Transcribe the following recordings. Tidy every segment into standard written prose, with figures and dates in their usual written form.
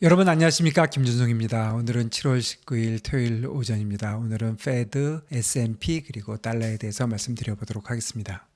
여러분 안녕하십니까, 김준성입니다. 오늘은 7월 19일 토요일 오전입니다. 오늘은 페드, S&P 그리고 달러에 대해서 말씀드려 보도록 하겠습니다.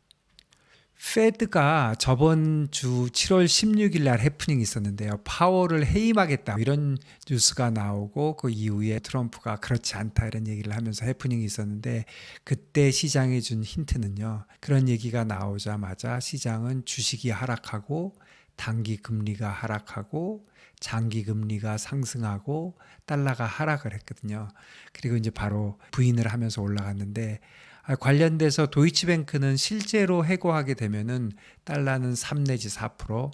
페드가 저번 주 7월 16일 날 해프닝이 있었는데요. 파월을 해임하겠다 이런 뉴스가 나오고 그 이후에 트럼프가 그렇지 않다 이런 얘기를 하면서 해프닝이 있었는데, 그때 시장이 준 힌트는요, 그런 얘기가 나오자마자 시장은 주식이 하락하고 단기 금리가 하락하고 장기 금리가 상승하고 달러가 하락을 했거든요. 그리고 이제 바로 부인을 하면서 올라갔는데, 관련돼서 도이치뱅크는 실제로 해고하게 되면은 달러는 3 내지 4%,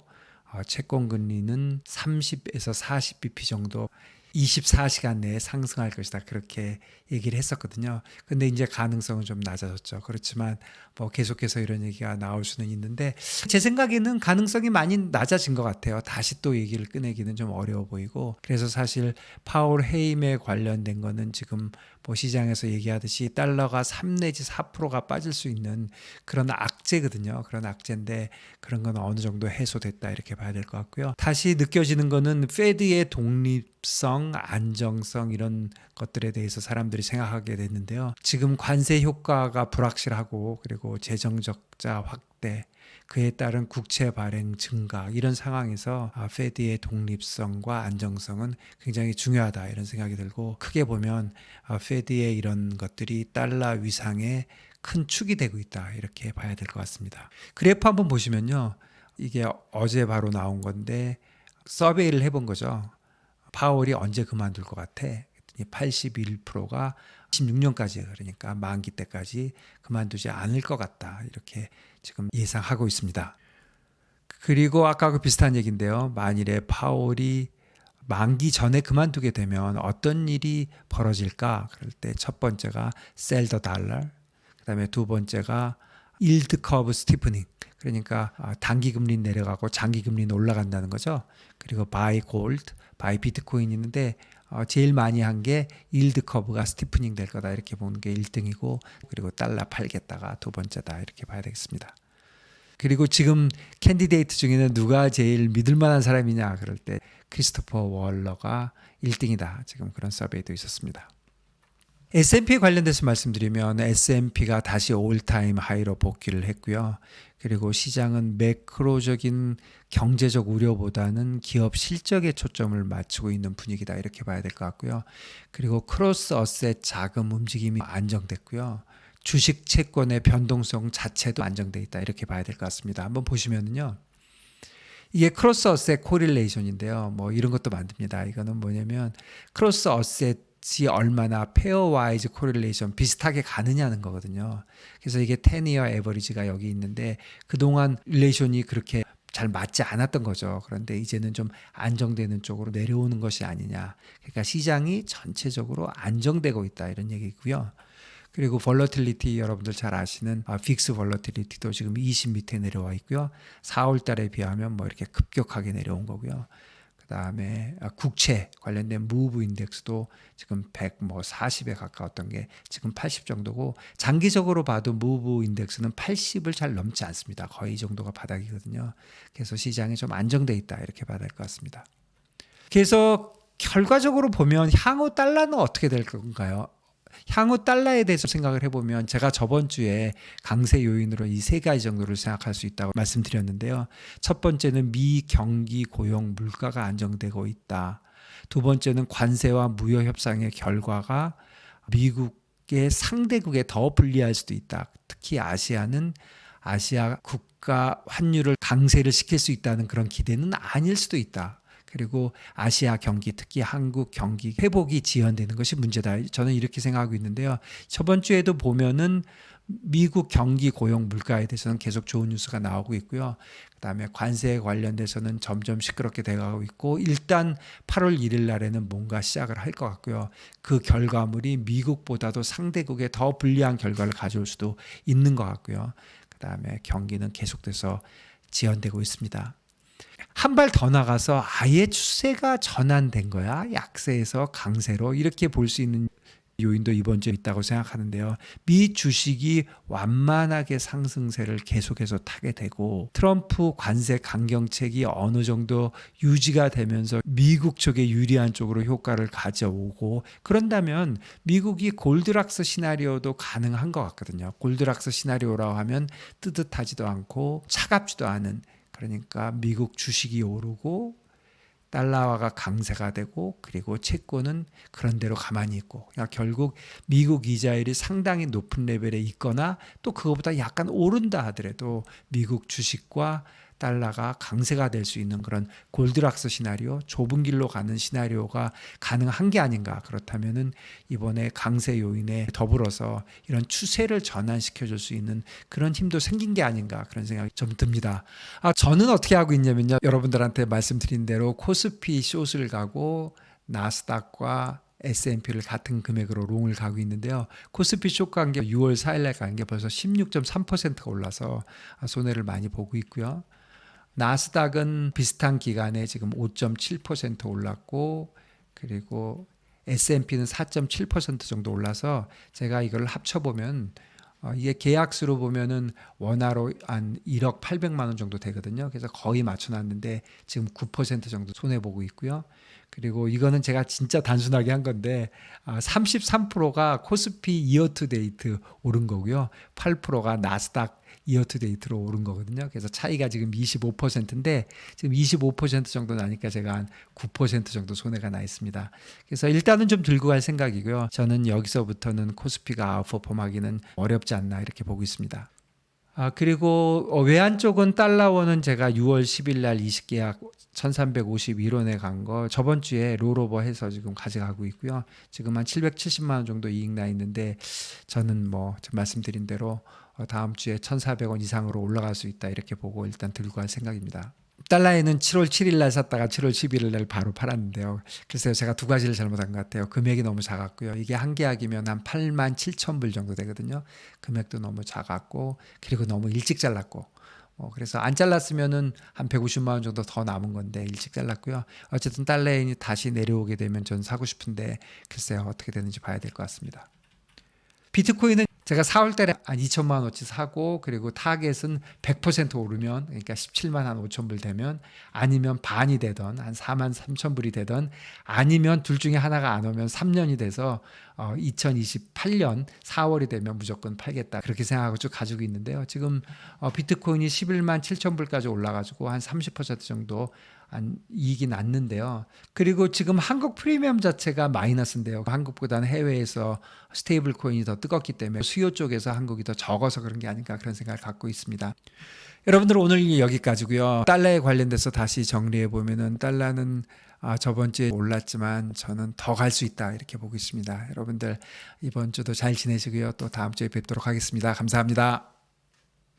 채권 금리는 30에서 40bp 정도 24시간 내에 상승할 것이다, 그렇게 얘기를 했었거든요. 근데 이제 가능성은 좀 낮아졌죠. 그렇지만 뭐 계속해서 이런 얘기가 나올 수는 있는데, 제 생각에는 가능성이 많이 낮아진 것 같아요. 다시 또 얘기를 꺼내기는 좀 어려워 보이고, 그래서 사실 파월 해임에 관련된 거는 지금 뭐 시장에서 얘기하듯이 달러가 3 내지 4%가 빠질 수 있는 그런 악재거든요. 그런 악재인데 그런 건 어느 정도 해소됐다 이렇게 봐야 될 것 같고요. 다시 느껴지는 거는 페드의 독립성, 안정성 이런 것들에 대해서 사람들이 생각하게 됐는데요. 지금 관세 효과가 불확실하고 그리고 재정 적자 확대, 그에 따른 국채 발행 증가, 이런 상황에서 페드의 독립성과 안정성은 굉장히 중요하다 이런 생각이 들고, 크게 보면 페드의 이런 것들이 달러 위상에 큰 축이 되고 있다 이렇게 봐야 될 것 같습니다. 그래프 한번 보시면요, 이게 어제 바로 나온 건데 서베이를 해본 거죠. 파월이 언제 그만둘 것 같아? 81%가 16년까지, 그러니까 만기 때까지 그만두지 않을 것 같다 이렇게 지금 예상하고 있습니다. 그리고 아까 그 비슷한 얘기인데요. 만일에 파월이 만기 전에 그만두게 되면 어떤 일이 벌어질까? 그럴 때 첫 번째가 sell the dollar, 그다음에 두 번째가 yield curve steepening, 그러니까 단기 금리는 내려가고 장기 금리는 올라간다는 거죠. 그리고 buy gold, buy 비트코인 있는데 제일 많이 한 게 yield curve가 스티프닝 될 거다 이렇게 보는 게 1등이고, 그리고 달러 팔겠다가 두 번째다 이렇게 봐야 되겠습니다. 그리고 지금 캔디데이트 중에는 누가 제일 믿을 만한 사람이냐 그럴 때 크리스토퍼 월러가 1등이다, 지금 그런 서베이도 있었습니다. S&P 관련돼서 말씀드리면 S&P가 다시 올타임 하이로 복귀를 했고요. 그리고 시장은 매크로적인 경제적 우려보다는 기업 실적에 초점을 맞추고 있는 분위기다 이렇게 봐야 될 것 같고요. 그리고 크로스 어셋 자금 움직임이 안정됐고요. 주식 채권의 변동성 자체도 안정돼 있다 이렇게 봐야 될 것 같습니다. 한번 보시면은요, 이게 크로스 어셋 코릴레이션인데요. 뭐 이런 것도 만듭니다. 이거는 뭐냐면 크로스 어셋이 얼마나 페어와이즈 코릴레이션 비슷하게 가느냐는 거거든요. 그래서 이게 10year 에버리지가 여기 있는데 그동안 릴레이션이 그렇게 잘 맞지 않았던 거죠. 그런데 이제는 좀 안정되는 쪽으로 내려오는 것이 아니냐. 그러니까 시장이 전체적으로 안정되고 있다 이런 얘기고요. 그리고 볼러틸리티, 여러분들 잘 아시는 픽스 볼러틸리티도 지금 20 밑에 내려와 있고요. 4월 달에 비하면 뭐 이렇게 급격하게 내려온 거고요. 그다음에 국채 관련된 무브 인덱스도 지금 140에 가까웠던 게 지금 80 정도고, 장기적으로 봐도 무브 인덱스는 80을 잘 넘지 않습니다. 거의 이 정도가 바닥이거든요. 그래서 시장이 좀 안정돼 있다 이렇게 봐야 될 것 같습니다. 그래서 결과적으로 보면 향후 달러는 어떻게 될 건가요? 향후 달러에 대해서 생각을 해보면 제가 저번 주에 강세 요인으로 이 세 가지 정도를 생각할 수 있다고 말씀드렸는데요. 첫 번째는 미 경기 고용 물가가 안정되고 있다. 두 번째는 관세와 무역 협상의 결과가 미국의 상대국에 더 불리할 수도 있다. 특히 아시아는 아시아 국가 환율을 강세를 시킬 수 있다는 그런 기대는 아닐 수도 있다. 그리고 아시아 경기, 특히 한국 경기 회복이 지연되는 것이 문제다. 저는 이렇게 생각하고 있는데요. 저번 주에도 보면은 미국 경기 고용 물가에 대해서는 계속 좋은 뉴스가 나오고 있고요. 그다음에 관세에 관련돼서는 점점 시끄럽게 돼가고 있고, 일단 8월 1일 날에는 뭔가 시작을 할 것 같고요. 그 결과물이 미국보다도 상대국에 더 불리한 결과를 가져올 수도 있는 것 같고요. 그다음에 경기는 계속돼서 지연되고 있습니다. 한 발 더 나가서 아예 추세가 전환된 거야, 약세에서 강세로, 이렇게 볼 수 있는 요인도 이번 주에 있다고 생각하는데요. 미 주식이 완만하게 상승세를 계속해서 타게 되고 트럼프 관세 강경책이 어느 정도 유지가 되면서 미국 쪽에 유리한 쪽으로 효과를 가져오고 그런다면 미국이 골드락스 시나리오도 가능한 것 같거든요. 골드락스 시나리오라고 하면 뜨뜻하지도 않고 차갑지도 않은, 그러니까 미국 주식이 오르고 달러화가 강세가 되고 그리고 채권은 그런 대로 가만히 있고, 그러니까 결국 미국 이자율이 상당히 높은 레벨에 있거나 또 그거보다 약간 오른다 하더라도 미국 주식과 달러가 강세가 될 수 있는 그런 골드락스 시나리오, 좁은 길로 가는 시나리오가 가능한 게 아닌가. 그렇다면은 이번에 강세 요인에 더불어서 이런 추세를 전환시켜 줄 수 있는 그런 힘도 생긴 게 아닌가, 그런 생각이 좀 듭니다. 저는 어떻게 하고 있냐면요, 여러분들한테 말씀드린 대로 코스피 숏을 가고 나스닥과 S&P를 같은 금액으로 롱을 가고 있는데요. 코스피 숏 간 게 6월 4일날 간 게 벌써 16.3%가 올라서 손해를 많이 보고 있고요. 나스닥은 비슷한 기간에 지금 5.7% 올랐고 그리고 S&P는 4.7% 정도 올라서 제가 이걸 합쳐보면 이게 계약수로 보면은 원화로 한 1억 800만 원 정도 되거든요. 그래서 거의 맞춰놨는데 지금 9% 정도 손해보고 있고요. 그리고 이거는 제가 진짜 단순하게 한 건데 33%가 코스피 이어투데이트 오른 거고요. 8%가 나스닥 이어투데이트로 오른 거거든요. 그래서 차이가 지금 25%인데 지금 25% 정도 나니까 제가 한 9% 정도 손해가 나 있습니다. 그래서 일단은 좀 들고 갈 생각이고요. 저는 여기서부터는 코스피가 아웃퍼폼하기는 어렵지 않나 이렇게 보고 있습니다. 그리고 외환 쪽은 달러원은 제가 6월 10일 날 이식계약 1351원에 간 거 저번 주에 롤오버 해서 지금 가져가고 있고요. 지금 한 770만 원 정도 이익 나 있는데 저는 말씀드린 대로 다음 주에 1,400원 이상으로 올라갈 수 있다 이렇게 보고 일단 들고 갈 생각입니다. 달러에는 7월 7일 날 샀다가 7월 11일 날 바로 팔았는데요. 글쎄요, 제가 두 가지를 잘못한 것 같아요. 금액이 너무 작았고요. 이게 한 계약이면 한 8만 7천 불 정도 되거든요. 금액도 너무 작았고 그리고 너무 일찍 잘랐고 그래서 안 잘랐으면은 한 150만 원 정도 더 남은 건데 일찍 잘랐고요. 어쨌든 달러엔이 다시 내려오게 되면 전 사고 싶은데 글쎄요, 어떻게 되는지 봐야 될 것 같습니다. 비트코인은 제가 4월 달에 한 2천만 원어치 사고 그리고 타겟은 100% 오르면, 그러니까 17만 한 5천 불 되면, 아니면 반이 되던 한 4만 3천 불이 되던, 아니면 둘 중에 하나가 안 오면 3년이 돼서 2028년 4월이 되면 무조건 팔겠다 그렇게 생각하고 쭉 가지고 있는데요. 지금 비트코인이 11만 7천 불까지 올라가지고 한 30% 정도 이익이 났는데요. 그리고 지금 한국 프리미엄 자체가 마이너스인데요. 한국보다는 해외에서 스테이블 코인이 더 뜨겁기 때문에 수요 쪽에서 한국이 더 적어서 그런 게 아닌가 그런 생각을 갖고 있습니다. 여러분들 오늘 여기까지고요. 달러에 관련돼서 다시 정리해 보면은 달러는 저번 주에 올랐지만 저는 더 갈 수 있다 이렇게 보고 있습니다. 여러분들 이번 주도 잘 지내시고요. 또 다음 주에 뵙도록 하겠습니다. 감사합니다.